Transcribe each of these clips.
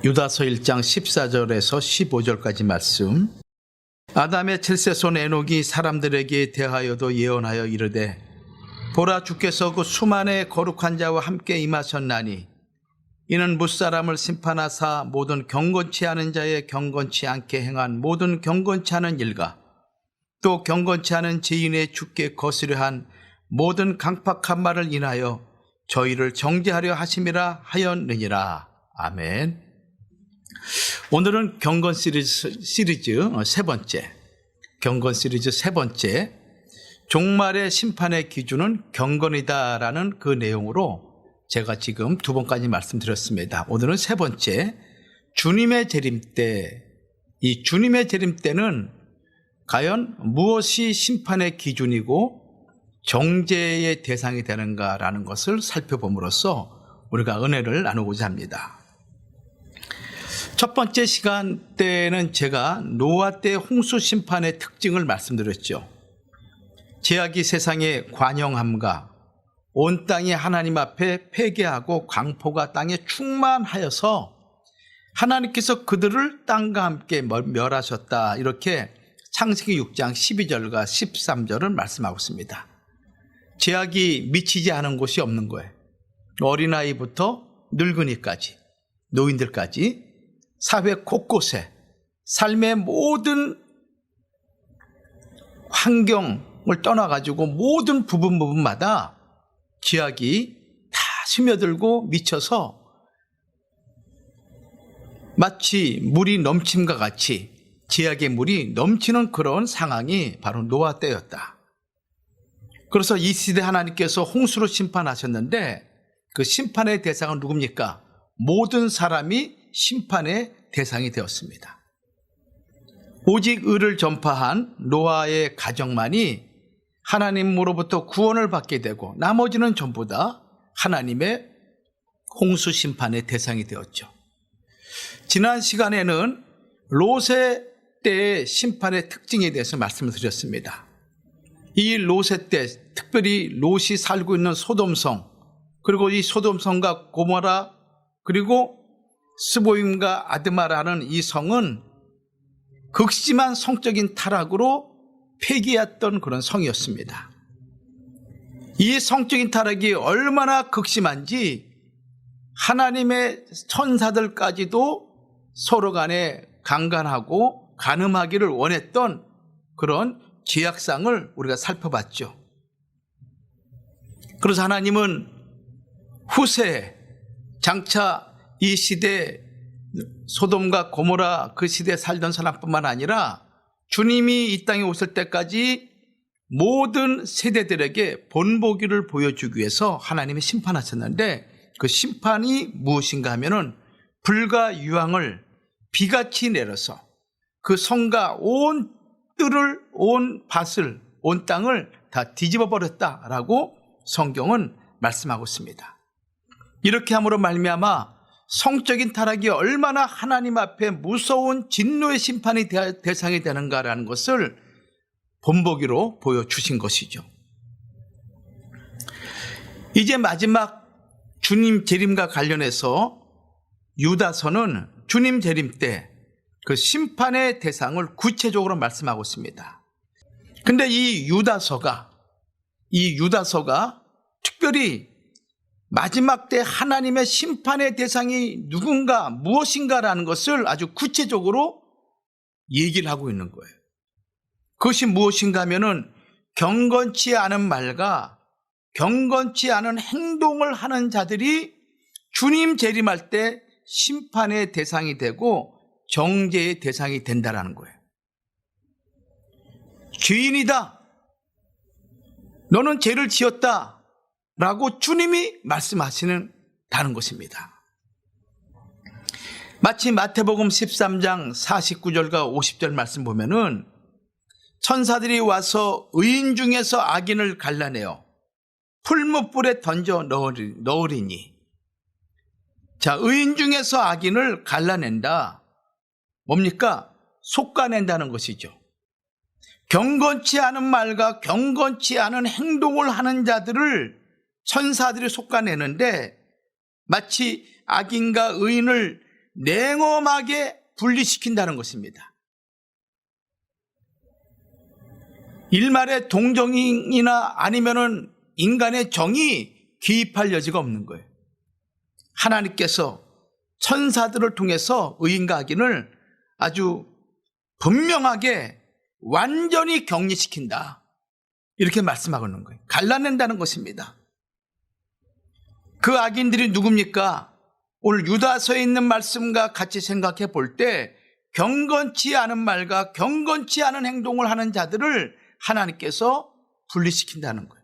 유다서 1장 14절에서 15절까지 말씀. 아담의 칠세손 에녹이 사람들에게 대하여도 예언하여 이르되 보라, 주께서 그 수만의 거룩한 자와 함께 임하셨나니 이는 무사람을 심판하사 모든 경건치 않은 자의 경건치 않게 행한 모든 경건치 않은 일과 또 경건치 않은 죄인의 주께 거스려 한 모든 강팍한 말을 인하여 저희를 정죄하려 하심이라 하였느니라. 아멘. 오늘은 경건 시리즈 세 번째, 경건 시리즈 세 번째, 종말의 심판의 기준은 경건이다라는 그 내용으로 제가 지금 두 번까지 말씀드렸습니다. 오늘은 세 번째, 주님의 재림때. 이 주님의 재림때는 과연 무엇이 심판의 기준이고 정죄의 대상이 되는가라는 것을 살펴봄으로써 우리가 은혜를 나누고자 합니다. 첫 번째 시간 때는 제가 노아 때 홍수 심판의 특징을 말씀드렸죠. 죄악이 세상에 관영함과 온 땅이 하나님 앞에 패괴하고 광포가 땅에 충만하여서 하나님께서 그들을 땅과 함께 멸하셨다. 이렇게 창세기 6장 12절과 13절을 말씀하고 있습니다. 죄악이 미치지 않은 곳이 없는 거예요. 어린아이부터 늙은이까지, 노인들까지 사회 곳곳에 삶의 모든 환경을 떠나가지고 모든 부분마다 죄악이 다 스며들고 미쳐서 마치 물이 넘침과 같이 죄악의 물이 넘치는 그런 상황이 바로 노아 때였다. 그래서 이 시대 하나님께서 홍수로 심판하셨는데 그 심판의 대상은 누굽니까? 모든 사람이 심판의 대상이 되었습니다. 오직 의를 전파한 노아의 가정만이 하나님으로부터 구원을 받게 되고 나머지는 전부 다 하나님의 홍수 심판의 대상이 되었죠. 지난 시간에는 롯의 때의 심판의 특징에 대해서 말씀을 드렸습니다. 이 롯의 때, 특별히 롯이 살고 있는 소돔성, 그리고 이 소돔성과 고모라, 그리고 스보임과 아드마라는 이 성은 극심한 성적인 타락으로 폐기했던 그런 성이었습니다. 이 성적인 타락이 얼마나 극심한지 하나님의 천사들까지도 서로 간에 강간하고 간음하기를 원했던 그런 죄악상을 우리가 살펴봤죠. 그래서 하나님은 후세에 장차 이 시대 소돔과 고모라 그 시대에 살던 사람뿐만 아니라 주님이 이 땅에 오실 때까지 모든 세대들에게 본보기를 보여주기 위해서 하나님이 심판하셨는데 그 심판이 무엇인가 하면은 불과 유황을 비같이 내려서 그 성과 온 뜰을, 온 밭을, 온 땅을 다 뒤집어 버렸다라고 성경은 말씀하고 있습니다. 이렇게 함으로 말미암아 성적인 타락이 얼마나 하나님 앞에 무서운 진노의 심판이 대상이 되는가라는 것을 본보기로 보여주신 것이죠. 이제 마지막 주님 재림과 관련해서 유다서는 주님 재림 때 그 심판의 대상을 구체적으로 말씀하고 있습니다. 근데 이 유다서가 특별히 마지막 때 하나님의 심판의 대상이 누군가 무엇인가라는 것을 아주 구체적으로 얘기를 하고 있는 거예요. 그것이 무엇인가 하면은 경건치 않은 말과 경건치 않은 행동을 하는 자들이 주님 재림할 때 심판의 대상이 되고 정죄의 대상이 된다라는 거예요. 죄인이다, 너는 죄를 지었다 라고 주님이 말씀하시는 다는 것입니다. 마치 마태복음 13장 49절과 50절 말씀 보면은 천사들이 와서 의인 중에서 악인을 갈라내어 풀무불에 던져 넣으리니. 자, 의인 중에서 악인을 갈라낸다. 뭡니까? 솎아낸다는 것이죠. 경건치 않은 말과 경건치 않은 행동을 하는 자들을 천사들이 솎아내는데 마치 악인과 의인을 냉엄하게 분리시킨다는 것입니다. 일말의 동정이나 아니면은 인간의 정이 개입할 여지가 없는 거예요. 하나님께서 천사들을 통해서 의인과 악인을 아주 분명하게 완전히 격리시킨다. 이렇게 말씀하고 있는 거예요. 갈라낸다는 것입니다. 그 악인들이 누굽니까? 오늘 유다서에 있는 말씀과 같이 생각해 볼 때 경건치 않은 말과 경건치 않은 행동을 하는 자들을 하나님께서 분리시킨다는 거예요.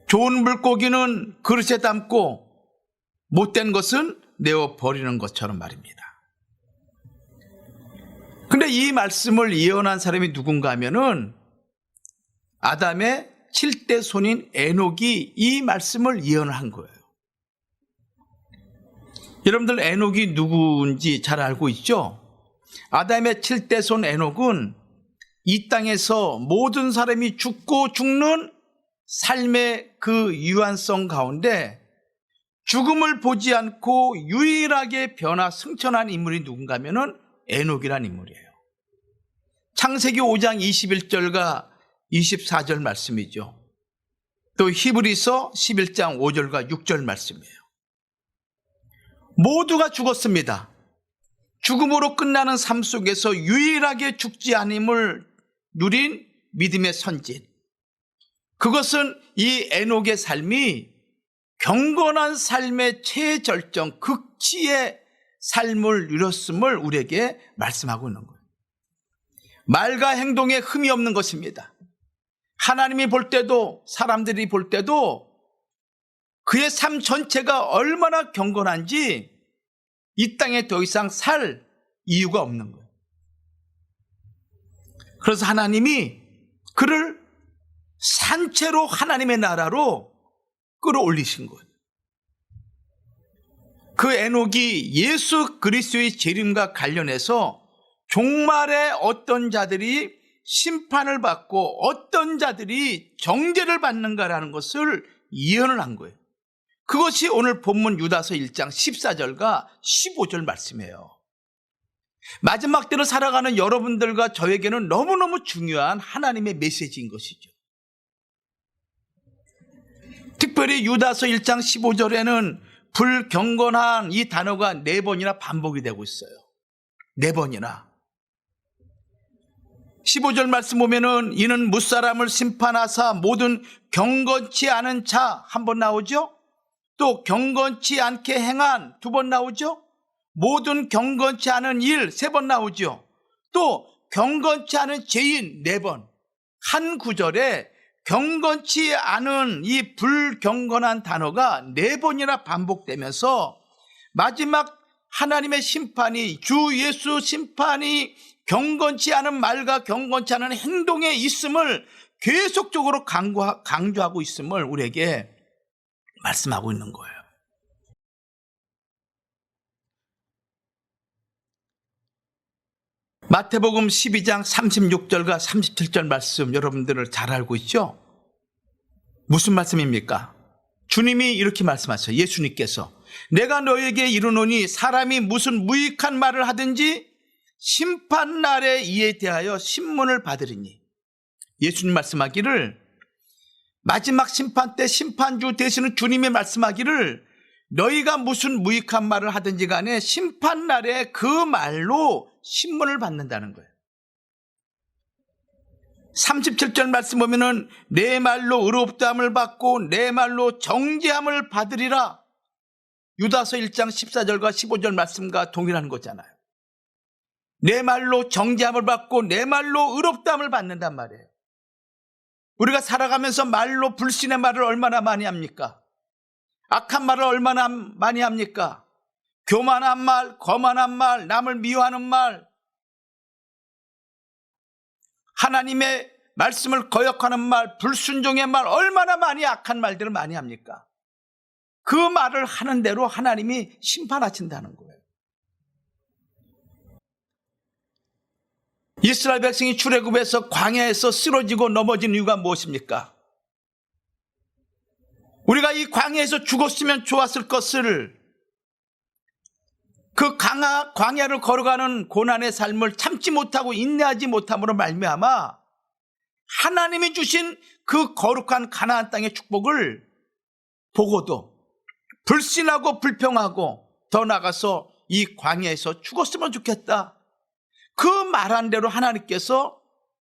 좋은 물고기는 그릇에 담고 못된 것은 내어 버리는 것처럼 말입니다. 근데 이 말씀을 예언한 사람이 누군가 하면은 아담의 7대 손인 에녹이 이 말씀을 예언을 한 거예요. 여러분들 에녹이 누구인지 잘 알고 있죠? 아담의 7대 손 에녹은 이 땅에서 모든 사람이 죽고 죽는 삶의 그 유한성 가운데 죽음을 보지 않고 유일하게 변화 승천한 인물이 누군가 하면은 에녹이라는 인물이에요. 창세기 5장 21절과 24절 말씀이죠. 또 히브리서 11장 5절과 6절 말씀이에요. 모두가 죽었습니다. 죽음으로 끝나는 삶 속에서 유일하게 죽지 않음을 누린 믿음의 선진. 그것은 이 에녹의 삶이 경건한 삶의 최절정, 극치의 삶을 누렸음을 우리에게 말씀하고 있는 거예요. 말과 행동에 흠이 없는 것입니다. 하나님이 볼 때도 사람들이 볼 때도 그의 삶 전체가 얼마나 경건한지 이 땅에 더 이상 살 이유가 없는 거예요. 그래서 하나님이 그를 산채로 하나님의 나라로 끌어올리신 거예요. 그 에녹이 예수 그리스도의 재림과 관련해서 종말에 어떤 자들이 심판을 받고 어떤 자들이 정죄를 받는가라는 것을 예언을 한 거예요. 그것이 오늘 본문 유다서 1장 14절과 15절 말씀이에요. 마지막 때로 살아가는 여러분들과 저에게는 너무너무 중요한 하나님의 메시지인 것이죠. 특별히 유다서 1장 15절에는 불경건한 이 단어가 4번이나 반복이 되고 있어요. 4번이나. 15절 말씀 보면은 이는 무사람을 심판하사 모든 경건치 않은 자 한 번 나오죠. 또 경건치 않게 행한 2번 나오죠. 모든 경건치 않은 일 3번 나오죠. 또 경건치 않은 죄인 4번. 한 구절에 경건치 않은 이 불경건한 단어가 4번이나 반복되면서 마지막 하나님의 심판이, 주 예수 심판이 경건치 않은 말과 경건치 않은 행동에 있음을 계속적으로 강조하고 있음을 우리에게 말씀하고 있는 거예요. 마태복음 12장 36절과 37절 말씀 여러분들을 잘 알고 있죠? 무슨 말씀입니까? 주님이 이렇게 말씀하셨어요. 예수님께서 내가 너에게 이르노니 사람이 무슨 무익한 말을 하든지 심판날에 이에 대하여 신문을 받으리니. 예수님 말씀하기를, 마지막 심판 때 심판주 되시는 주님이 말씀하기를 너희가 무슨 무익한 말을 하든지 간에 심판날에 그 말로 신문을 받는다는 거예요. 37절 말씀 보면은 내 말로 의롭다함을 받고 내 말로 정죄함을 받으리라. 유다서 1장 14절과 15절 말씀과 동일한 거잖아요. 내 말로 정죄함을 받고 내 말로 의롭다함을 받는단 말이에요. 우리가 살아가면서 말로 불신의 말을 얼마나 많이 합니까? 악한 말을 얼마나 많이 합니까? 교만한 말, 거만한 말, 남을 미워하는 말, 하나님의 말씀을 거역하는 말, 불순종의 말, 얼마나 많이 악한 말들을 많이 합니까? 그 말을 하는 대로 하나님이 심판하신다는 거예요. 이스라엘 백성이 출애굽에서 광야에서 쓰러지고 넘어진 이유가 무엇입니까? 우리가 이 광야에서 죽었으면 좋았을 것을 그 광야를 걸어가는 고난의 삶을 참지 못하고 인내하지 못함으로 말미암아 하나님이 주신 그 거룩한 가나안 땅의 축복을 보고도 불신하고 불평하고 더 나아가서 이 광야에서 죽었으면 좋겠다. 그 말한 대로 하나님께서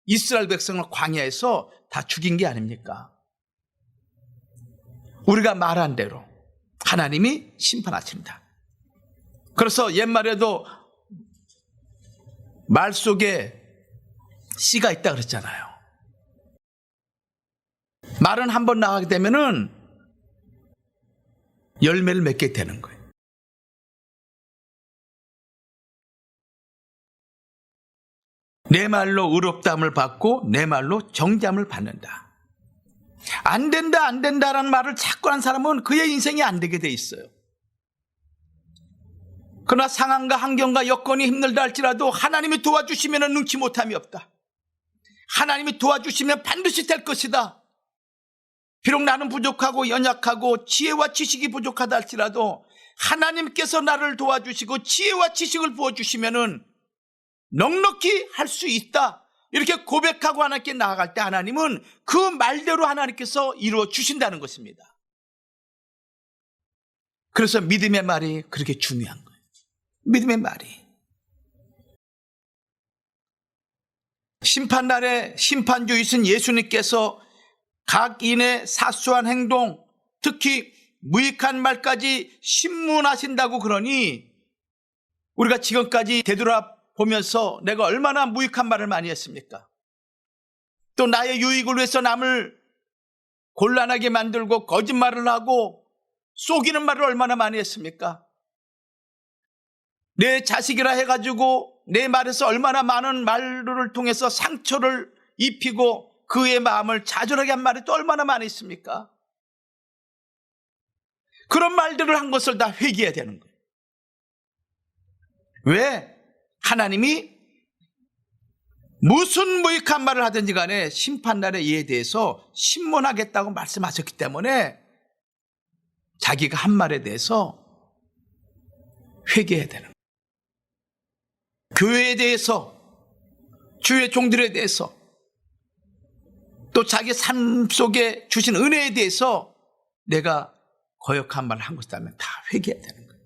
이스라엘 백성을 광야에서 다 죽인 게 아닙니까? 우리가 말한 대로 하나님이 심판하십니다. 그래서 옛말에도 말 속에 씨가 있다 그랬잖아요. 말은 한번 나가게 되면은 열매를 맺게 되는 거예요. 내 말로 의롭다함을 받고 내 말로 정죄함을 받는다. 안 된다 안 된다라는 말을 자꾸 하는 사람은 그의 인생이 안 되게 돼 있어요. 그러나 상황과 환경과 여건이 힘들다 할지라도 하나님이 도와주시면 능치 못함이 없다. 하나님이 도와주시면 반드시 될 것이다. 비록 나는 부족하고 연약하고 지혜와 지식이 부족하다 할지라도 하나님께서 나를 도와주시고 지혜와 지식을 부어주시면 넉넉히 할 수 있다. 이렇게 고백하고 하나님께 나아갈 때 하나님은 그 말대로 하나님께서 이루어 주신다는 것입니다. 그래서 믿음의 말이 그렇게 중요한 거예요. 믿음의 말이. 심판날에 심판주이신 예수님께서 각인의 사소한 행동, 특히 무익한 말까지 신문하신다고 그러니 우리가 지금까지 되돌아보면서 내가 얼마나 무익한 말을 많이 했습니까? 또 나의 유익을 위해서 남을 곤란하게 만들고 거짓말을 하고 속이는 말을 얼마나 많이 했습니까? 내 자식이라 해가지고 내 말에서 얼마나 많은 말을 통해서 상처를 입히고 그의 마음을 좌절하게 한 말이 또 얼마나 많이 있습니까? 그런 말들을 한 것을 다 회개해야 되는 거예요. 왜? 하나님이 무슨 무익한 말을 하든지 간에 심판날에 이에 대해서 신문하겠다고 말씀하셨기 때문에 자기가 한 말에 대해서 회개해야 되는 거예요. 교회에 대해서, 주의 종들에 대해서, 또 자기 삶 속에 주신 은혜에 대해서 내가 거역한 말을 한 것이라면 다 회개해야 되는 거예요.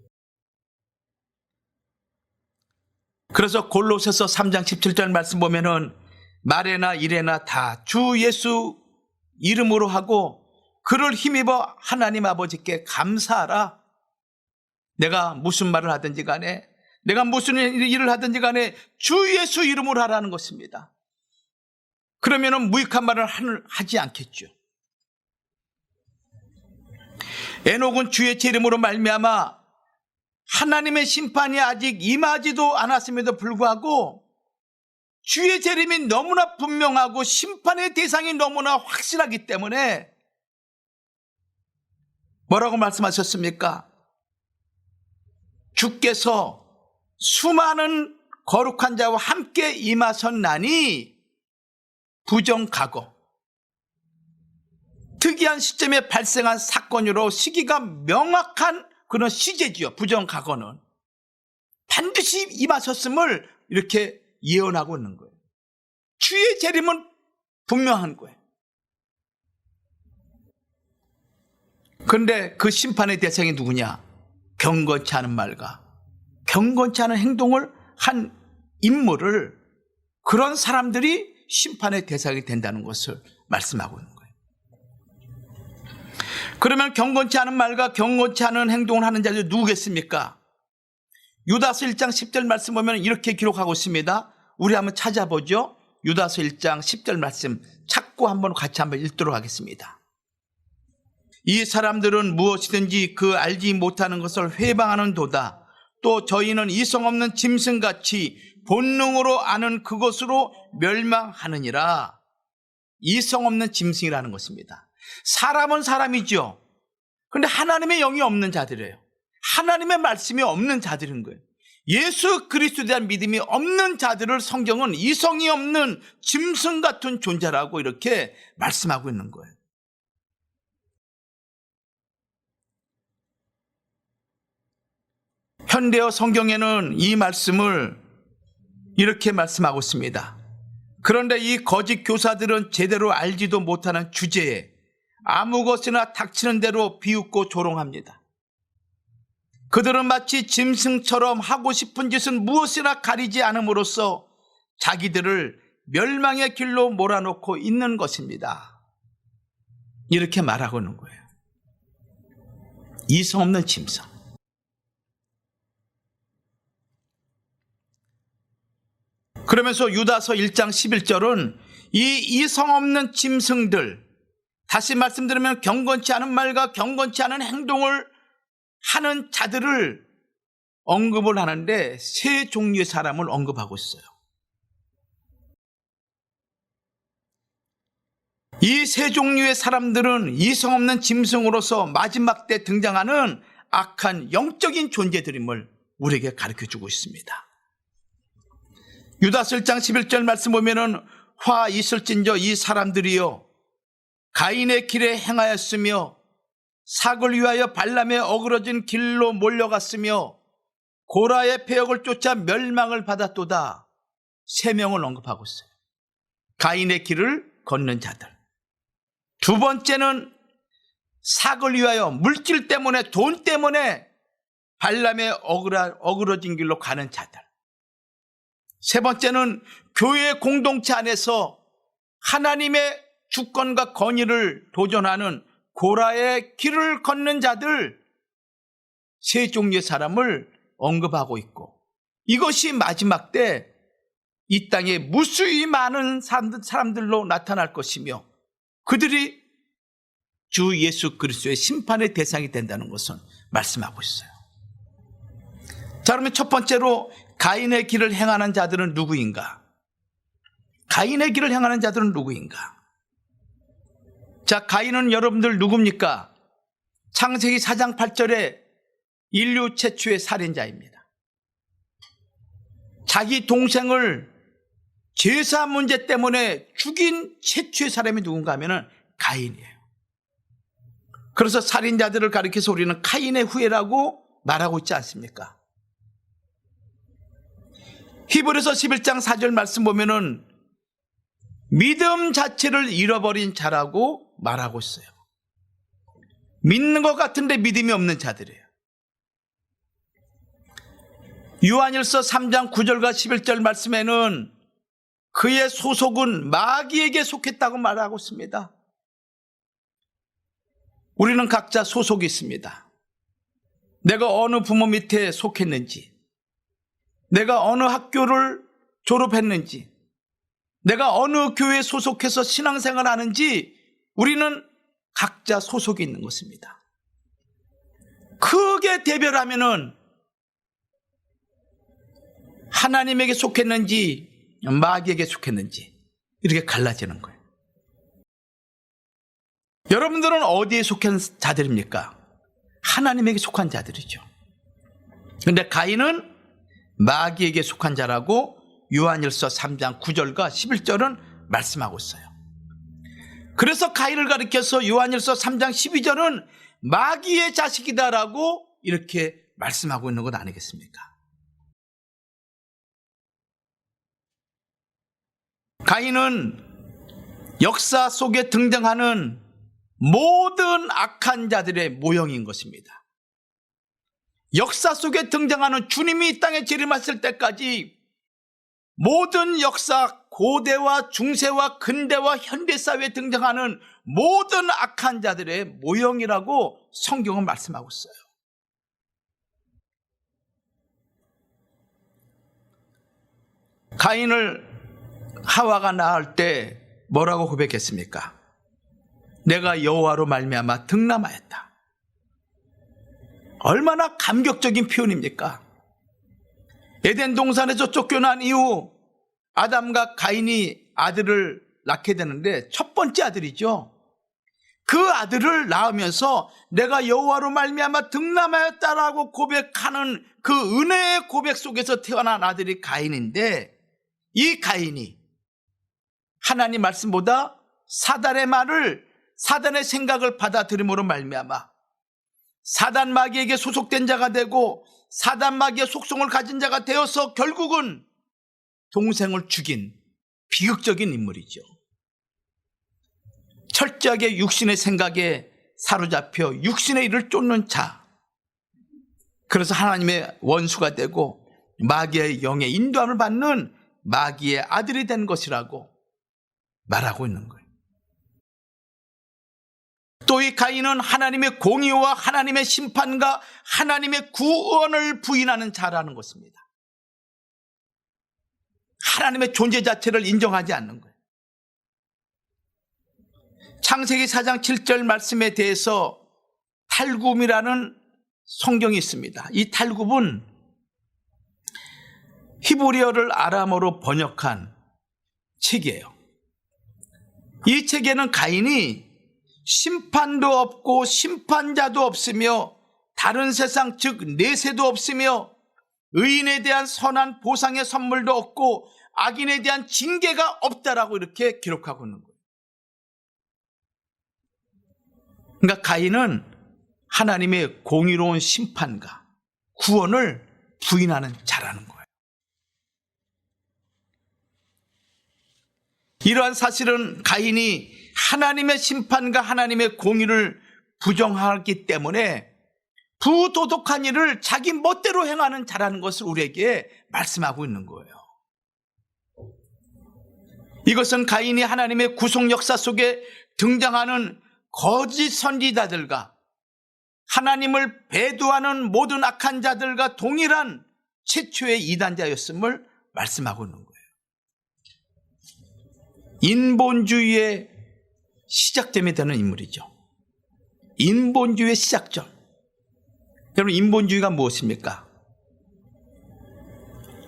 그래서 골로새서 3장 17절 말씀 보면은 말에나 일에나 다 주 예수 이름으로 하고 그를 힘입어 하나님 아버지께 감사하라. 내가 무슨 말을 하든지 간에, 내가 무슨 일을 하든지 간에 주 예수 이름으로 하라는 것입니다. 그러면은 무익한 말을 하지 않겠죠. 에녹은 주의 재림으로 말미암아 하나님의 심판이 아직 임하지도 않았음에도 불구하고 주의 재림이 너무나 분명하고 심판의 대상이 너무나 확실하기 때문에 뭐라고 말씀하셨습니까? 주께서 수많은 거룩한 자와 함께 임하셨나니 부정각오. 특이한 시점에 발생한 사건으로 시기가 명확한 그런 시제지요. 부정각오는 반드시 임하셨음을 이렇게 예언하고 있는 거예요. 주의 재림은 분명한 거예요. 그런데 그 심판의 대상이 누구냐? 경건치 않은 말과 경건치 않은 행동을 한 인물을, 그런 사람들이 심판의 대상이 된다는 것을 말씀하고 있는 거예요. 그러면 경건치 않은 말과 경건치 않은 행동을 하는 자들이 누구겠습니까? 유다서 1장 10절 말씀 보면 이렇게 기록하고 있습니다. 우리 한번 찾아보죠. 유다서 1장 10절 말씀 찾고 한번 같이 한번 읽도록 하겠습니다. 이 사람들은 무엇이든지 그 알지 못하는 것을 회방하는 도다. 또 저희는 이성 없는 짐승같이 본능으로 아는 그것으로 멸망하느니라. 이성 없는 짐승이라는 것입니다. 사람은 사람이죠. 그런데 하나님의 영이 없는 자들이에요. 하나님의 말씀이 없는 자들인 거예요. 예수 그리스도에 대한 믿음이 없는 자들을 성경은 이성이 없는 짐승 같은 존재라고 이렇게 말씀하고 있는 거예요. 현대어 성경에는 이 말씀을 이렇게 말씀하고 있습니다. 그런데 이 거짓 교사들은 제대로 알지도 못하는 주제에 아무 것이나 닥치는 대로 비웃고 조롱합니다. 그들은 마치 짐승처럼 하고 싶은 짓은 무엇이나 가리지 않음으로써 자기들을 멸망의 길로 몰아놓고 있는 것입니다. 이렇게 말하고 있는 거예요. 이성 없는 짐승. 그러면서 유다서 1장 11절은 이 이성 없는 짐승들, 다시 말씀드리면 경건치 않은 말과 경건치 않은 행동을 하는 자들을 언급을 하는데 세 종류의 사람을 언급하고 있어요. 이 세 종류의 사람들은 이성 없는 짐승으로서 마지막 때 등장하는 악한 영적인 존재들임을 우리에게 가르쳐주고 있습니다. 유다서 1장 11절 말씀 보면은 화 있을진저 이 사람들이여 가인의 길에 행하였으며 삭을 위하여 발람의 어그러진 길로 몰려갔으며 고라의 패역을 쫓아 멸망을 받았도다. 세 명을 언급하고 있어요. 가인의 길을 걷는 자들. 두 번째는 삭을 위하여 물질 때문에 돈 때문에 발람의 어그러진 길로 가는 자들. 세 번째는 교회 공동체 안에서 하나님의 주권과 권위를 도전하는 고라의 길을 걷는 자들, 세 종류의 사람을 언급하고 있고, 이것이 마지막 때 이 땅에 무수히 많은 사람들로 나타날 것이며 그들이 주 예수 그리스도의 심판의 대상이 된다는 것은 말씀하고 있어요. 자, 그러면 첫 번째로 가인의 길을 행하는 자들은 누구인가? 가인의 길을 행하는 자들은 누구인가? 자, 가인은 여러분들 누굽니까? 창세기 4장 8절에 인류 최초의 살인자입니다. 자기 동생을 제사 문제 때문에 죽인 최초의 사람이 누군가 하면은 가인이에요. 그래서 살인자들을 가리켜서 우리는 카인의 후예라고 말하고 있지 않습니까? 히브리서 11장 4절 말씀 보면은 믿음 자체를 잃어버린 자라고 말하고 있어요. 믿는 것 같은데 믿음이 없는 자들이에요. 요한일서 3장 9절과 11절 말씀에는 그의 소속은 마귀에게 속했다고 말하고 있습니다. 우리는 각자 소속이 있습니다. 내가 어느 부모 밑에 속했는지, 내가 어느 학교를 졸업했는지, 내가 어느 교회에 소속해서 신앙생활을 하는지 우리는 각자 소속이 있는 것입니다. 크게 대별하면은 하나님에게 속했는지 마귀에게 속했는지 이렇게 갈라지는 거예요. 여러분들은 어디에 속한 자들입니까? 하나님에게 속한 자들이죠. 그런데 가인은 마귀에게 속한 자라고 요한일서 3장 9절과 11절은 말씀하고 있어요. 그래서 가인을 가리켜서 요한일서 3장 12절은 마귀의 자식이다라고 이렇게 말씀하고 있는 것 아니겠습니까? 가인은 역사 속에 등장하는 모든 악한 자들의 모형인 것입니다. 역사 속에 등장하는 주님이 이 땅에 재림하실 때까지 모든 역사, 고대와 중세와 근대와 현대사회에 등장하는 모든 악한 자들의 모형이라고 성경은 말씀하고 있어요. 가인을 하와가 낳을 때 뭐라고 고백했습니까? 내가 여호와로 말미암아 득남하였다. 얼마나 감격적인 표현입니까? 에덴 동산에서 쫓겨난 이후 아담과 가인이 아들을 낳게 되는데 첫 번째 아들이죠. 그 아들을 낳으면서 내가 여호와로 말미암아 득남하였다라고 고백하는 그 은혜의 고백 속에서 태어난 아들이 가인인데, 이 가인이 하나님 말씀보다 사단의 말을, 사단의 생각을 받아들임으로 말미암아 사단 마귀에게 소속된 자가 되고 사단 마귀의 속성을 가진 자가 되어서 결국은 동생을 죽인 비극적인 인물이죠. 철저하게 육신의 생각에 사로잡혀 육신의 일을 쫓는 자, 그래서 하나님의 원수가 되고 마귀의 영의 인도함을 받는 마귀의 아들이 된 것이라고 말하고 있는 거예요. 또 이 가인은 하나님의 공의와 하나님의 심판과 하나님의 구원을 부인하는 자라는 것입니다. 하나님의 존재 자체를 인정하지 않는 거예요. 창세기 4장 7절 말씀에 대해서 탈굽이라는 성경이 있습니다. 이 탈굽은 히브리어를 아람어로 번역한 책이에요. 이 책에는 가인이 심판도 없고 심판자도 없으며 다른 세상 즉 내세도 없으며 의인에 대한 선한 보상의 선물도 없고 악인에 대한 징계가 없다라고 이렇게 기록하고 있는 거예요. 그러니까 가인은 하나님의 공의로운 심판과 구원을 부인하는 자라는 거예요. 이러한 사실은 가인이 하나님의 심판과 하나님의 공의를 부정하기 때문에 부도덕한 일을 자기 멋대로 행하는 자라는 것을 우리에게 말씀하고 있는 거예요. 이것은 가인이 하나님의 구속 역사 속에 등장하는 거짓 선지자들과 하나님을 배도하는 모든 악한 자들과 동일한 최초의 이단자였음을 말씀하고 있는 거예요. 인본주의의 시작점이 되는 인물이죠. 인본주의의 시작점. 여러분, 인본주의가 무엇입니까?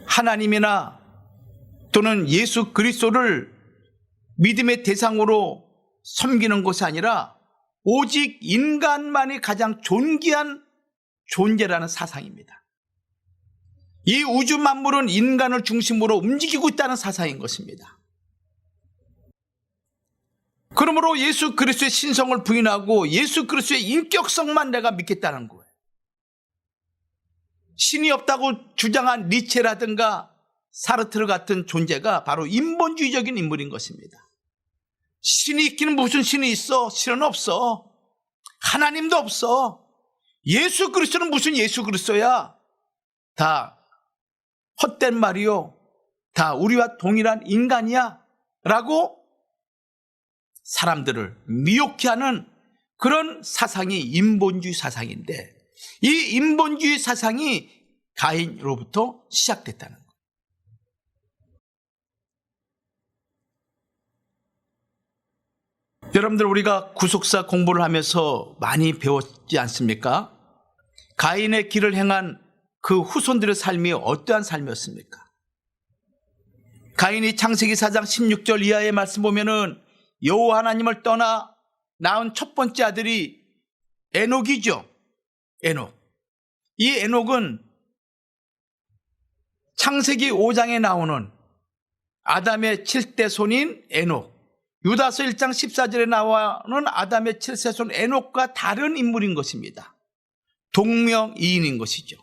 하나님이나 또는 예수 그리스도를 믿음의 대상으로 섬기는 것이 아니라 오직 인간만이 가장 존귀한 존재라는 사상입니다. 이 우주 만물은 인간을 중심으로 움직이고 있다는 사상인 것입니다. 그러므로 예수 그리스도의 신성을 부인하고 예수 그리스도의 인격성만 내가 믿겠다는 거예요. 신이 없다고 주장한 니체라든가 사르트르 같은 존재가 바로 인본주의적인 인물인 것입니다. 신이 있기는 무슨 신이 있어? 신은 없어. 하나님도 없어. 예수 그리스도는 무슨 예수 그리스도야? 다 헛된 말이요. 다 우리와 동일한 인간이야. 라고 사람들을 미혹해 하는 그런 사상이 인본주의 사상인데, 이 인본주의 사상이 가인으로부터 시작됐다는 거예요. 여러분들, 우리가 구속사 공부를 하면서 많이 배웠지 않습니까? 가인의 길을 행한 그 후손들의 삶이 어떠한 삶이었습니까? 가인이 창세기 4장 16절 이하의 말씀 보면은 여호와 하나님을 떠나 낳은 첫 번째 아들이 에녹이죠. 에녹. 이 에녹은 창세기 5장에 나오는 아담의 7대 손인 에녹, 유다서 1장 14절에 나오는 아담의 7세 손 에녹과 다른 인물인 것입니다. 동명이인인 것이죠.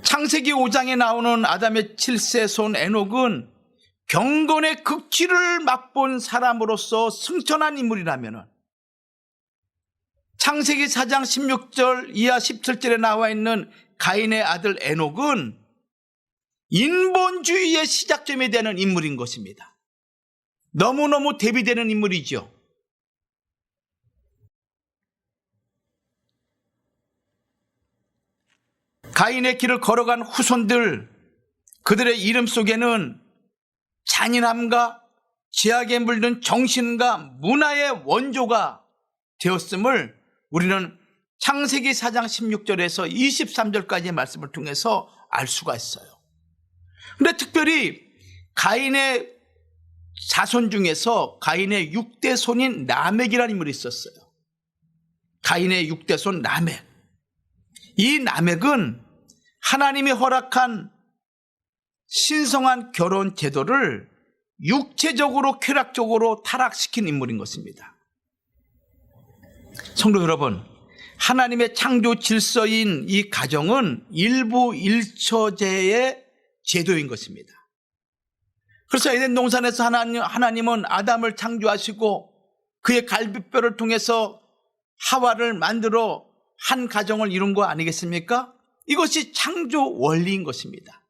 창세기 5장에 나오는 아담의 7세 손 에녹은 경건의 극치를 맛본 사람으로서 승천한 인물이라면, 창세기 4장 16절 이하 17절에 나와 있는 가인의 아들 에녹은 인본주의의 시작점이 되는 인물인 것입니다. 너무너무 대비되는 인물이죠. 가인의 길을 걸어간 후손들, 그들의 이름 속에는 잔인함과 죄악에 물든 정신과 문화의 원조가 되었음을 우리는 창세기 4장 16절에서 23절까지의 말씀을 통해서 알 수가 있어요. 그런데 특별히 가인의 자손 중에서 가인의 6대 손인 라멕이라는 인물이 있었어요. 가인의 6대 손 라멕. 이 라멕은 하나님이 허락한 신성한 결혼 제도를 육체적으로 쾌락적으로 타락시킨 인물인 것입니다. 성도 여러분, 하나님의 창조 질서인 이 가정은 일부 일처제의 제도인 것입니다. 그래서 에덴 동산에서 하나님은 아담을 창조하시고 그의 갈비뼈를 통해서 하와를 만들어 한 가정을 이룬 거 아니겠습니까? 이것이 창조 원리인 것입니다.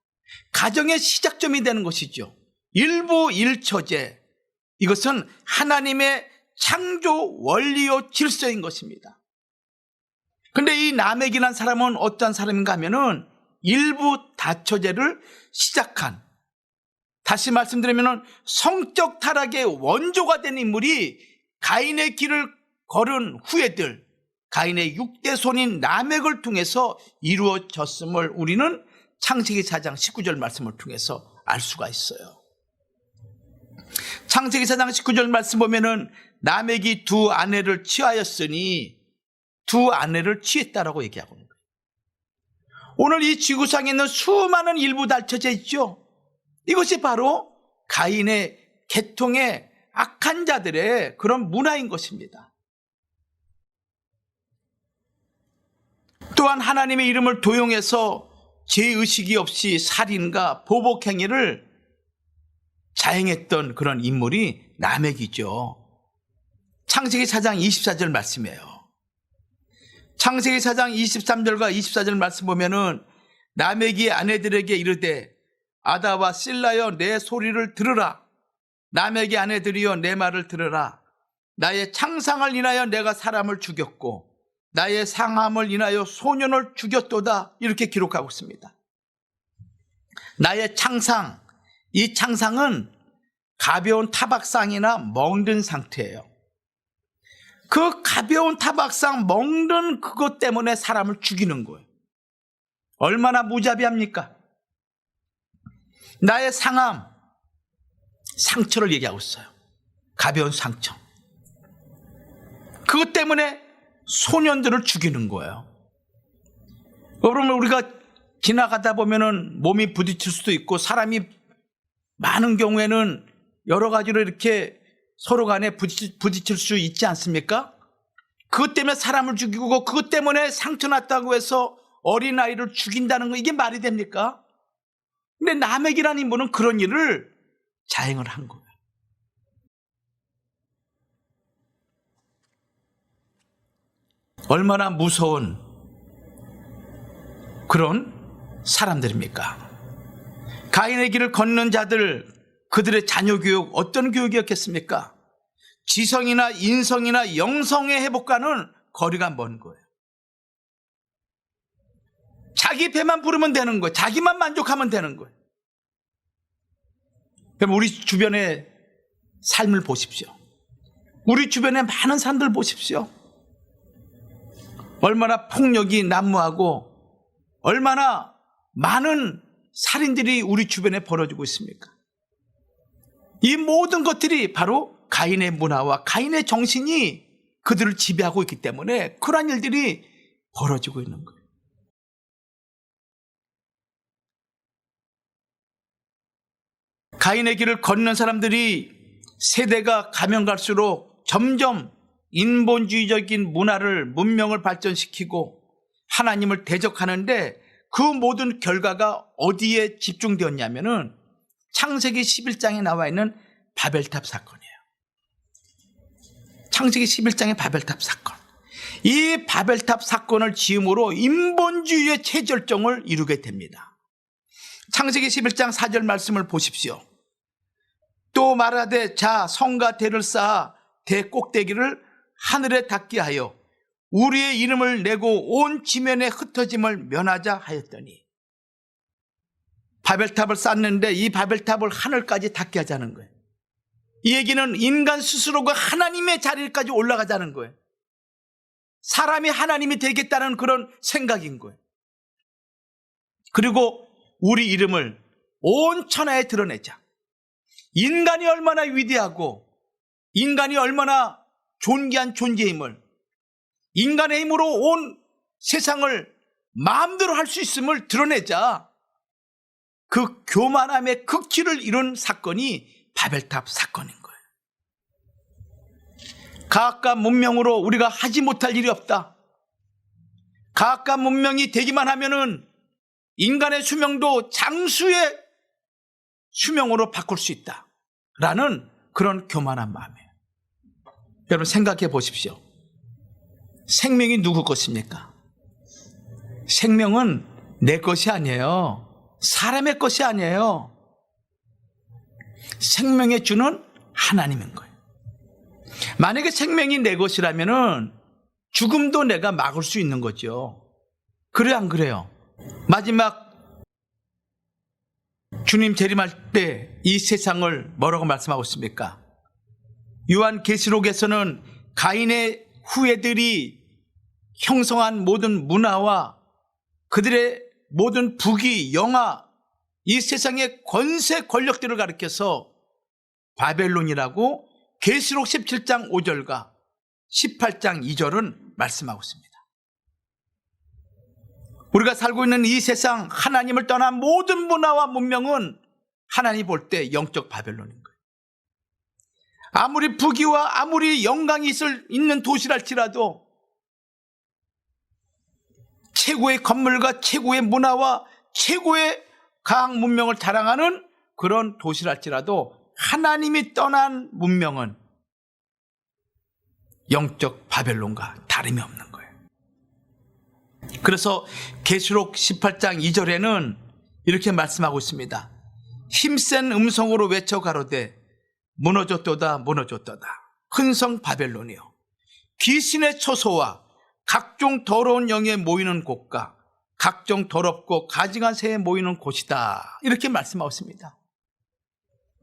가정의 시작점이 되는 것이죠. 일부 일처제, 이것은 하나님의 창조 원리요 질서인 것입니다. 근데 이 라멕이라는 사람은 어떤 사람인가 하면은 일부 다처제를 시작한, 다시 말씀드리면 성적 타락의 원조가 된 인물이 가인의 길을 걸은 후예들, 가인의 6대 손인 라멕을 통해서 이루어졌음을 우리는 창세기 4장 19절 말씀을 통해서 알 수가 있어요. 창세기 4장 19절 말씀 보면은 라멕이 두 아내를 취하였으니 두 아내를 취했다라고 얘기하고 있는 거예요. 오늘 이 지구상에 있는 수많은 일부 다처제 있죠. 이것이 바로 가인의 계통의 악한 자들의 그런 문화인 것입니다. 또한 하나님의 이름을 도용해서 죄의식이 없이 살인과 보복행위를 자행했던 그런 인물이 라멕이죠. 창세기 4장 24절 말씀이에요. 창세기 4장 23절과 24절 말씀 보면은 라멕이 아내들에게 이르되 아다와 실라여 내 소리를 들으라. 라멕의 아내들이여 내 말을 들으라. 나의 창상을 인하여 내가 사람을 죽였고 나의 상함을 인하여 소년을 죽였도다. 이렇게 기록하고 있습니다. 나의 창상, 이 창상은 가벼운 타박상이나 멍든 상태예요. 그 가벼운 타박상, 멍든 그것 때문에 사람을 죽이는 거예요. 얼마나 무자비합니까? 나의 상함, 상처를 얘기하고 있어요. 가벼운 상처. 그것 때문에 소년들을 죽이는 거예요. 그러면 우리가 지나가다 보면은 몸이 부딪힐 수도 있고 사람이 많은 경우에는 여러 가지로 이렇게 서로 간에 부딪힐 수 있지 않습니까? 그것 때문에 사람을 죽이고 그것 때문에 상처 났다고 해서 어린아이를 죽인다는 거, 이게 말이 됩니까? 근데 라멕이라는 인물은 그런 일을 자행을 한 거예요. 얼마나 무서운 그런 사람들입니까? 가인의 길을 걷는 자들, 그들의 자녀 교육, 어떤 교육이었겠습니까? 지성이나 인성이나 영성의 회복과는 거리가 먼 거예요. 자기 배만 부르면 되는 거예요. 자기만 만족하면 되는 거예요. 그럼 우리 주변의 삶을 보십시오. 우리 주변에 많은 사람들 보십시오. 얼마나 폭력이 난무하고 얼마나 많은 살인들이 우리 주변에 벌어지고 있습니까? 이 모든 것들이 바로 가인의 문화와 가인의 정신이 그들을 지배하고 있기 때문에 그러한 일들이 벌어지고 있는 거예요. 가인의 길을 걷는 사람들이 세대가 가면 갈수록 점점 인본주의적인 문화를, 문명을 발전시키고 하나님을 대적하는데 그 모든 결과가 어디에 집중되었냐면은 창세기 11장에 나와 있는 바벨탑 사건이에요. 창세기 11장의 바벨탑 사건. 이 바벨탑 사건을 지음으로 인본주의의 최절정을 이루게 됩니다. 창세기 11장 4절 말씀을 보십시오. 또 말하되 자 성과 대를 쌓아 대 꼭대기를 하늘에 닿게 하여 우리의 이름을 내고 온 지면에 흩어짐을 면하자 하였더니, 바벨탑을 쌓는데 이 바벨탑을 하늘까지 닿게 하자는 거예요. 이 얘기는 인간 스스로가 하나님의 자리까지 올라가자는 거예요. 사람이 하나님이 되겠다는 그런 생각인 거예요. 그리고 우리 이름을 온 천하에 드러내자. 인간이 얼마나 위대하고 인간이 얼마나 존귀한 존재임을, 인간의 힘으로 온 세상을 마음대로 할 수 있음을 드러내자. 그 교만함의 극치를 이룬 사건이 바벨탑 사건인 거예요. 과학과 문명으로 우리가 하지 못할 일이 없다. 과학과 문명이 되기만 하면은 인간의 수명도 장수의 수명으로 바꿀 수 있다라는 그런 교만한 마음이에요. 여러분 생각해 보십시오. 생명이 누구 것입니까? 생명은 내 것이 아니에요. 사람의 것이 아니에요. 생명의 주는 하나님인 거예요. 만약에 생명이 내 것이라면은 죽음도 내가 막을 수 있는 거죠. 그래요, 안 그래요? 마지막 주님 재림할 때 이 세상을 뭐라고 말씀하고 있습니까? 요한계시록에서는 가인의 후예들이 형성한 모든 문화와 그들의 모든 부귀, 영화, 이 세상의 권세, 권력들을 가리켜서 바벨론이라고 계시록 17장 5절과 18장 2절은 말씀하고 있습니다. 우리가 살고 있는 이 세상, 하나님을 떠난 모든 문화와 문명은 하나님이 볼 때 영적 바벨론인 거예요. 아무리 부귀와 아무리 영광이 있는 도시랄지라도 최고의 건물과 최고의 문화와 최고의 과학 문명을 자랑하는 그런 도시랄지라도 하나님이 떠난 문명은 영적 바벨론과 다름이 없는 거예요. 그래서 계시록 18장 2절에는 이렇게 말씀하고 있습니다. 힘센 음성으로 외쳐 가로되 무너졌도다 무너졌도다 큰성 바벨론이요 귀신의 처소와 각종 더러운 영에 모이는 곳과 각종 더럽고 가증한 새에 모이는 곳이다, 이렇게 말씀하고 있습니다.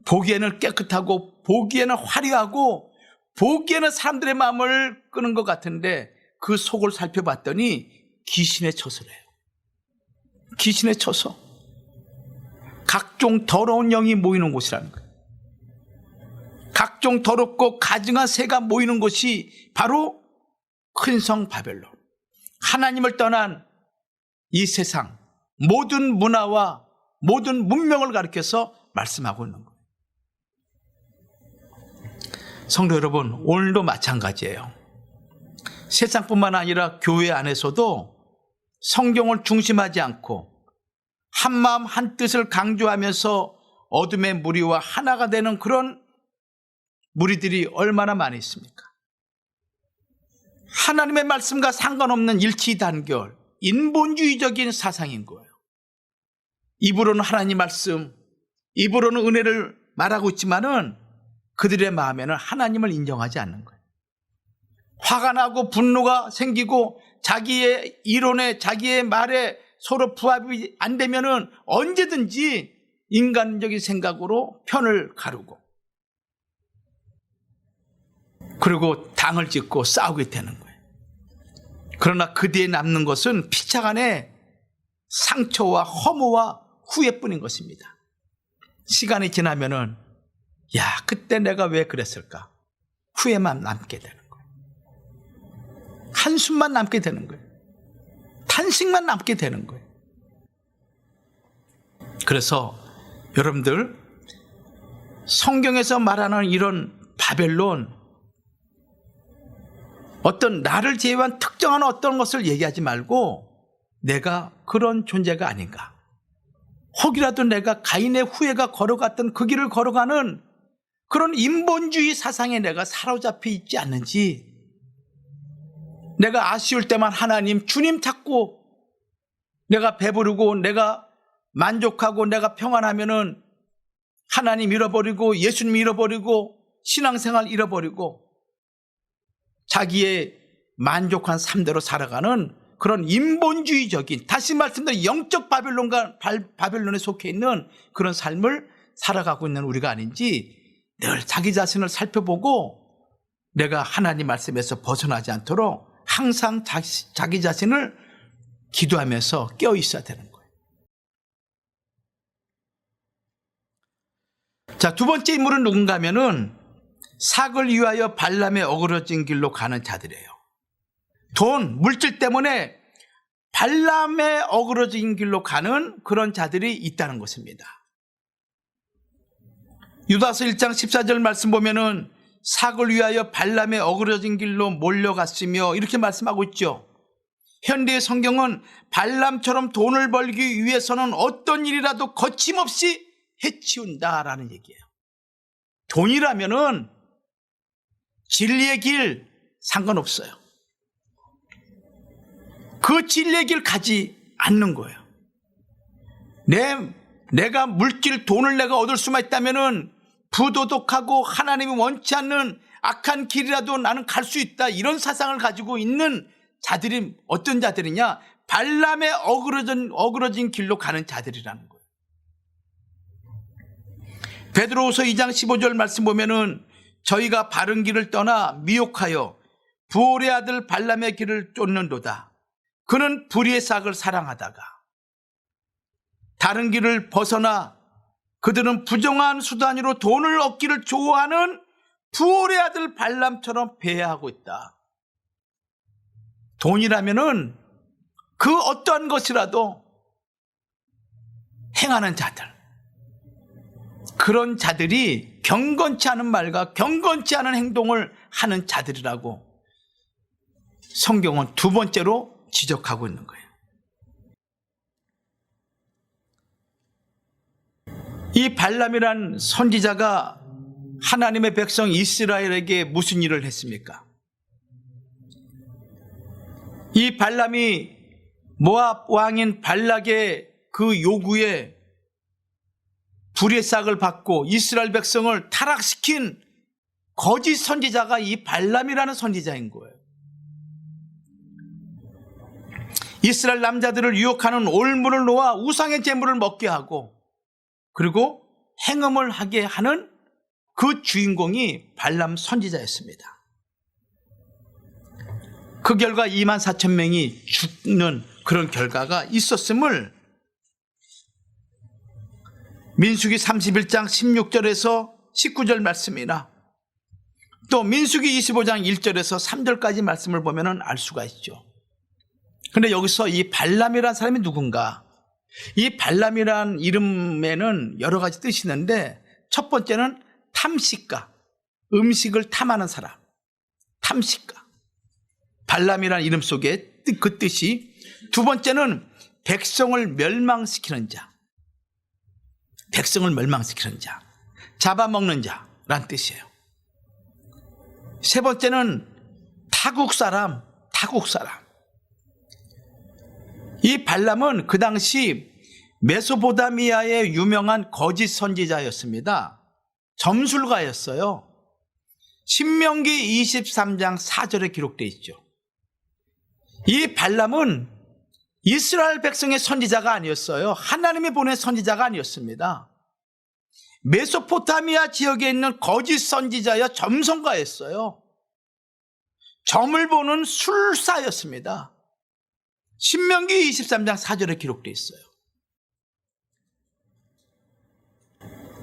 보기에는 깨끗하고 보기에는 화려하고 보기에는 사람들의 마음을 끄는 것 같은데 그 속을 살펴봤더니 귀신의 처소래요. 귀신의 처소, 각종 더러운 영이 모이는 곳이라는 거예요. 각종 더럽고 가증한 새가 모이는 곳이 바로 큰성 바벨론, 하나님을 떠난 이 세상 모든 문화와 모든 문명을 가리켜서 말씀하고 있는 거예요. 성도 여러분, 오늘도 마찬가지예요. 세상뿐만 아니라 교회 안에서도 성경을 중심하지 않고 한마음 한뜻을 강조하면서 어둠의 무리와 하나가 되는 그런 무리들이 얼마나 많이 있습니까? 하나님의 말씀과 상관없는 일치단결, 인본주의적인 사상인 거예요. 입으로는 하나님 말씀, 입으로는 은혜를 말하고 있지만은 그들의 마음에는 하나님을 인정하지 않는 거예요. 화가 나고 분노가 생기고 자기의 이론에, 자기의 말에 서로 부합이 안 되면은 언제든지 인간적인 생각으로 편을 가르고 그리고 당을 짓고 싸우게 되는 거예요. 그러나 그 뒤에 남는 것은 피차간의 상처와 허무와 후회뿐인 것입니다. 시간이 지나면은 야, 그때 내가 왜 그랬을까? 후회만 남게 되는 거예요. 한숨만 남게 되는 거예요. 탄식만 남게 되는 거예요. 그래서 여러분들, 성경에서 말하는 이런 바벨론, 어떤 나를 제외한 특정한 어떤 것을 얘기하지 말고 내가 그런 존재가 아닌가, 혹이라도 내가 가인의 후예가 걸어갔던 그 길을 걸어가는 그런 인본주의 사상에 내가 사로잡혀 있지 않는지, 내가 아쉬울 때만 하나님, 주님 찾고 내가 배부르고 내가 만족하고 내가 평안하면은 하나님 잃어버리고 예수님 잃어버리고 신앙생활 잃어버리고 자기의 만족한 삶대로 살아가는 그런 인본주의적인, 다시 말씀드린 영적 바벨론과 바벨론에 속해 있는 그런 삶을 살아가고 있는 우리가 아닌지 늘 자기 자신을 살펴보고 내가 하나님 말씀에서 벗어나지 않도록 항상 자기 자신을 기도하면서 깨어 있어야 되는 거예요. 자, 두 번째 인물은 누군가 하면은 삭을 위하여 발람의 어그러진 길로 가는 자들이에요. 돈, 물질 때문에 발람의 어그러진 길로 가는 그런 자들이 있다는 것입니다. 유다서 1장 14절 말씀 보면은 삭을 위하여 발람의 어그러진 길로 몰려갔으며 이렇게 말씀하고 있죠. 현대의 성경은 발람처럼 돈을 벌기 위해서는 어떤 일이라도 거침없이 해치운다라는 얘기예요. 돈이라면은 진리의 길 상관없어요. 그 진리의 길 가지 않는 거예요. 내가 물질, 돈을 내가 얻을 수만 있다면은 부도덕하고 하나님이 원치 않는 악한 길이라도 나는 갈 수 있다, 이런 사상을 가지고 있는 자들이 어떤 자들이냐? 발람의 어그러진 길로 가는 자들이라는 거예요. 베드로후서 2장 15절 말씀 보면은 저희가 바른 길을 떠나 미혹하여 부올의 아들 발람의 길을 쫓는도다. 그는 불의의 싹을 사랑하다가 다른 길을 벗어나 그들은 부정한 수단으로 돈을 얻기를 좋아하는 부올의 아들 발람처럼 배회하고 있다. 돈이라면은 그 어떠한 것이라도 행하는 자들, 그런 자들이 경건치 않은 말과 경건치 않은 행동을 하는 자들이라고 성경은 두 번째로 지적하고 있는 거예요. 이 발람이란 선지자가 하나님의 백성 이스라엘에게 무슨 일을 했습니까? 이 발람이 모압 왕인 발락의 그 요구에 불의 싹을 받고 이스라엘 백성을 타락시킨 거짓 선지자가 이 발람이라는 선지자인 거예요. 이스라엘 남자들을 유혹하는 올무를 놓아 우상의 제물을 먹게 하고 그리고 행음을 하게 하는 그 주인공이 발람 선지자였습니다. 그 결과 24,000명이 죽는 그런 결과가 있었음을 민수기 31장 16절에서 19절 말씀이나 또 민수기 25장 1절에서 3절까지 말씀을 보면 알 수가 있죠. 그런데 여기서 이 발람이라는 사람이 누군가? 이 발람이라는 이름에는 여러 가지 뜻이 있는데 첫 번째는 탐식가, 음식을 탐하는 사람, 탐식가. 발람이라는 이름 속에 그 뜻이, 두 번째는 백성을 멸망시키는 자, 백성을 멸망시키는 자, 잡아먹는 자라는 뜻이에요. 세 번째는 타국 사람. 이 발람은 그 당시 메소포타미아의 유명한 거짓 선지자였습니다. 점술가였어요. 신명기 23장 4절에 기록되어 있죠. 이 발람은 이스라엘 백성의 선지자가 아니었어요. 하나님이 보낸 선지자가 아니었습니다. 메소포타미아 지역에 있는 거짓 선지자여 점성가였어요. 점을 보는 술사였습니다. 신명기 23장 4절에 기록되어 있어요.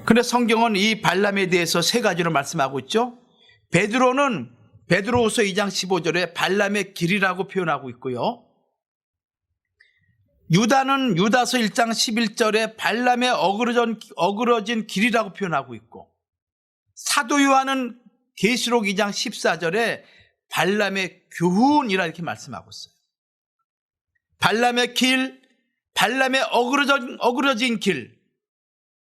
그런데 성경은 이 발람에 대해서 세 가지로 말씀하고 있죠. 베드로는 베드로후서 2장 15절에 발람의 길이라고 표현하고 있고요. 유다는 유다서 1장 11절에 발람의 어그러진 길이라고 표현하고 있고, 사도 요한은 계시록 2장 14절에 발람의 교훈이라 이렇게 말씀하고 있어요. 발람의 길, 발람의 어그러진 길,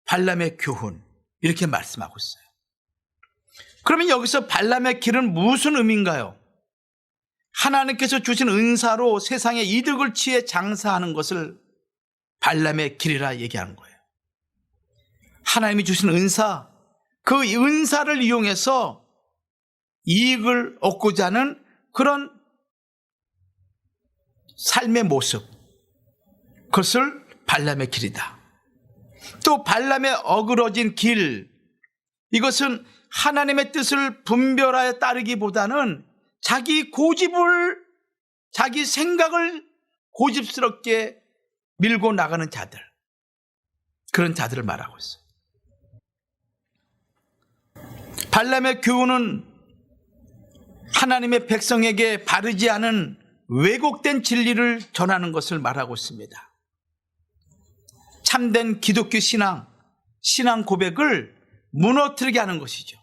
발람의 교훈, 이렇게 말씀하고 있어요. 그러면 여기서 발람의 길은 무슨 의미인가요? 하나님께서 주신 은사로 세상에 이득을 취해 장사하는 것을 발람의 길이라 얘기하는 거예요. 하나님이 주신 은사, 그 은사를 이용해서 이익을 얻고자 하는 그런 삶의 모습, 그것을 발람의 길이다. 또 발람의 어그러진 길, 이것은 하나님의 뜻을 분별하여 따르기보다는 자기 생각을 고집스럽게 밀고 나가는 자들, 그런 자들을 말하고 있어요. 발람의 교훈은 하나님의 백성에게 바르지 않은 왜곡된 진리를 전하는 것을 말하고 있습니다. 참된 기독교 신앙 고백을 무너뜨리게 하는 것이죠.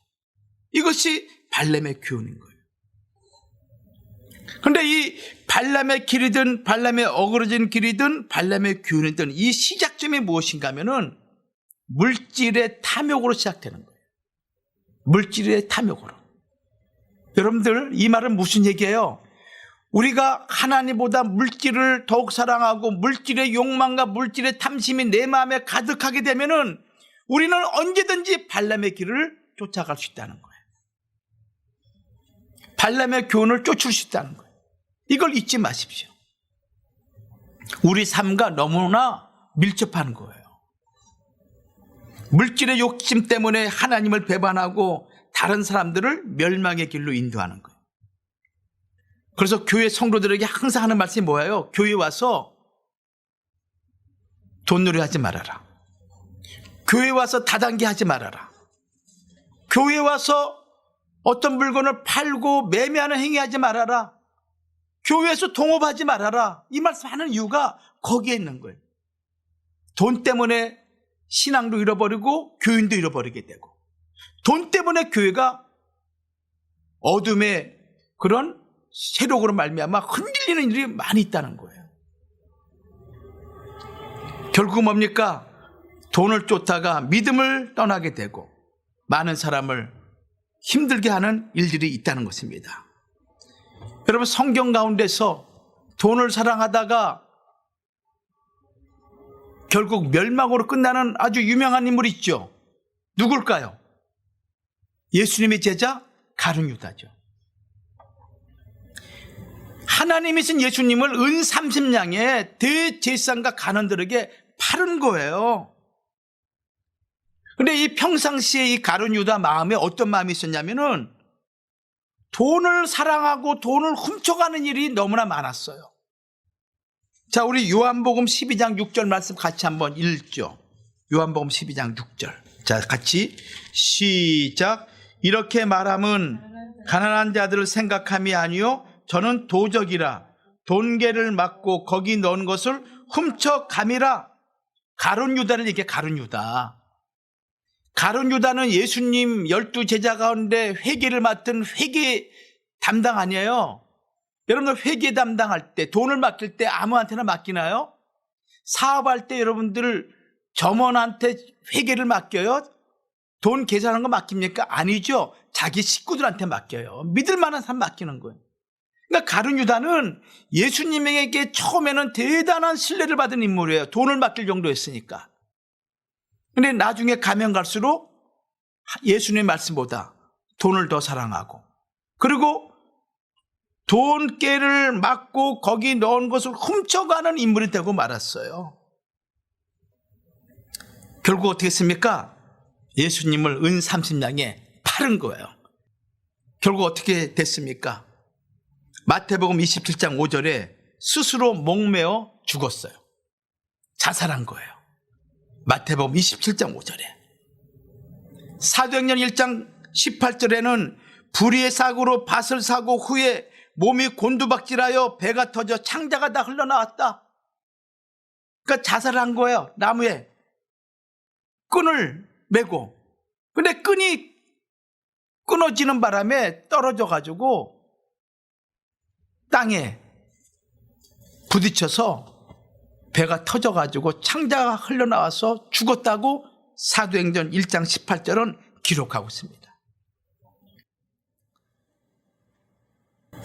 이것이 발람의 교훈인 거예요. 그런데 이 발람의 길이든 발람의 어그러진 길이든 발람의 교훈이든 이 시작점이 무엇인가 하면은 물질의 탐욕으로 시작되는 거예요. 물질의 탐욕으로. 여러분들, 이 말은 무슨 얘기예요? 우리가 하나님보다 물질을 더욱 사랑하고 물질의 욕망과 물질의 탐심이 내 마음에 가득하게 되면은 우리는 언제든지 발람의 길을 쫓아갈 수 있다는 거예요. 발람의 교훈을 쫓을 수 있다는 거예요. 이걸 잊지 마십시오. 우리 삶과 너무나 밀접한 거예요. 물질의 욕심 때문에 하나님을 배반하고 다른 사람들을 멸망의 길로 인도하는 거예요. 그래서 교회 성도들에게 항상 하는 말씀이 뭐예요? 교회 와서 돈놀이 하지 말아라. 교회 와서 다단계 하지 말아라. 교회 와서 어떤 물건을 팔고 매매하는 행위하지 말아라. 교회에서 동업하지 말아라. 이 말씀하는 이유가 거기에 있는 거예요. 돈 때문에 신앙도 잃어버리고 교인도 잃어버리게 되고, 돈 때문에 교회가 어둠의 그런 세력으로 말미암아 흔들리는 일이 많이 있다는 거예요. 결국 뭡니까? 돈을 쫓다가 믿음을 떠나게 되고 많은 사람을 힘들게 하는 일들이 있다는 것입니다. 여러분, 성경 가운데서 돈을 사랑하다가 결국 멸망으로 끝나는 아주 유명한 인물이 있죠. 누굴까요? 예수님의 제자 가룟 유다죠. 하나님이 신 예수님을 은 30냥에 대제사장과 간원들에게 팔은 거예요. 그런데 이 평상시에 이 가룟 유다 마음에 어떤 마음이 있었냐면은 돈을 사랑하고 돈을 훔쳐가는 일이 너무나 많았어요. 자, 우리 요한복음 12장 6절 말씀 같이 한번 읽죠. 요한복음 12장 6절. 자, 같이 시작. 이렇게 말함은 가난한 자들을 생각함이 아니요 저는 도적이라 돈계를 막고 거기 넣은 것을 훔쳐감이라. 가룟 유다를 얘기해. 가룟 유다. 가룟 유다는 예수님 12제자 가운데 회계를 맡은 회계 담당 아니에요. 여러분들 회계 담당할 때, 돈을 맡길 때 아무한테나 맡기나요? 사업할 때 여러분들 점원한테 회계를 맡겨요? 돈 계산하는 거 맡깁니까? 아니죠. 자기 식구들한테 맡겨요. 믿을 만한 사람 맡기는 거예요. 그러니까 가룟 유다는 예수님에게 처음에는 대단한 신뢰를 받은 인물이에요. 돈을 맡길 정도였으니까. 근데 나중에 가면 갈수록 예수님의 말씀보다 돈을 더 사랑하고, 그리고 돈깨를 막고 거기 넣은 것을 훔쳐가는 인물이 되고 말았어요. 결국 어떻게 했습니까? 예수님을 은 30냥에 팔은 거예요. 결국 어떻게 됐습니까? 마태복음 27장 5절에 스스로 목매어 죽었어요. 자살한 거예요. 마태복음 27장 5절에. 사도행전 1장 18절에는 불의의 사고로 밭을 사고 후에 몸이 곤두박질하여 배가 터져 창자가 다 흘러나왔다. 그러니까 자살한 거예요. 나무에 끈을 메고. 근데 끈이 끊어지는 바람에 떨어져 가지고 땅에 부딪혀서 배가 터져 가지고 창자가 흘러나와서 죽었다고 사도행전 1장 18절은 기록하고 있습니다.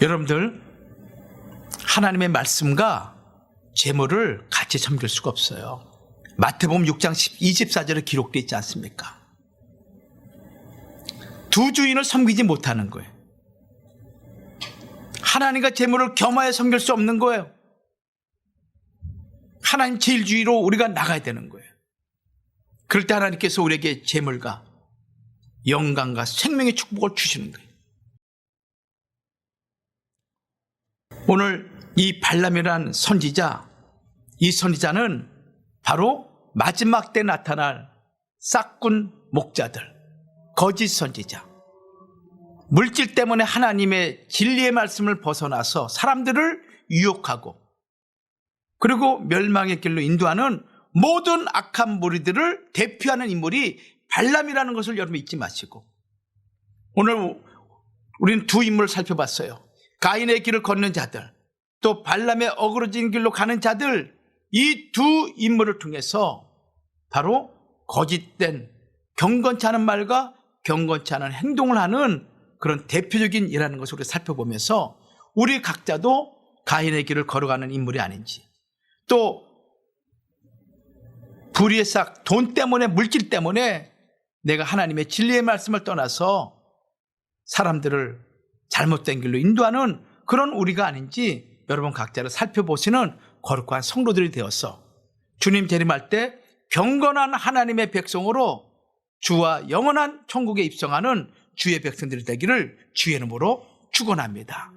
여러분들, 하나님의 말씀과 재물을 같이 섬길 수가 없어요. 마태복음 6장 24절에 기록되어 있지 않습니까? 두 주인을 섬기지 못하는 거예요. 하나님과 재물을 겸하여 섬길 수 없는 거예요. 하나님 제일주의로 우리가 나가야 되는 거예요. 그럴 때 하나님께서 우리에게 재물과 영광과 생명의 축복을 주시는 거예요. 오늘 이 발람이라는 선지자, 이 선지자는 바로 마지막 때 나타날 싹군 목자들, 거짓 선지자, 물질 때문에 하나님의 진리의 말씀을 벗어나서 사람들을 유혹하고 그리고 멸망의 길로 인도하는 모든 악한 무리들을 대표하는 인물이 발람이라는 것을 여러분 잊지 마시고, 오늘 우리는 두 인물을 살펴봤어요. 가인의 길을 걷는 자들, 또 발람의 어그러진 길로 가는 자들, 이 두 인물을 통해서 바로 거짓된 경건치 않은 말과 경건치 않은 행동을 하는 그런 대표적인 일하는 것을 우리가 살펴보면서 우리 각자도 가인의 길을 걸어가는 인물이 아닌지, 또 불의의 싹, 돈 때문에, 물질 때문에 내가 하나님의 진리의 말씀을 떠나서 사람들을 잘못된 길로 인도하는 그런 우리가 아닌지 여러분 각자를 살펴보시는 거룩한 성도들이 되어서 주님 재림할 때 경건한 하나님의 백성으로 주와 영원한 천국에 입성하는 주의 백성들이 되기를 주의 이름으로 축원합니다.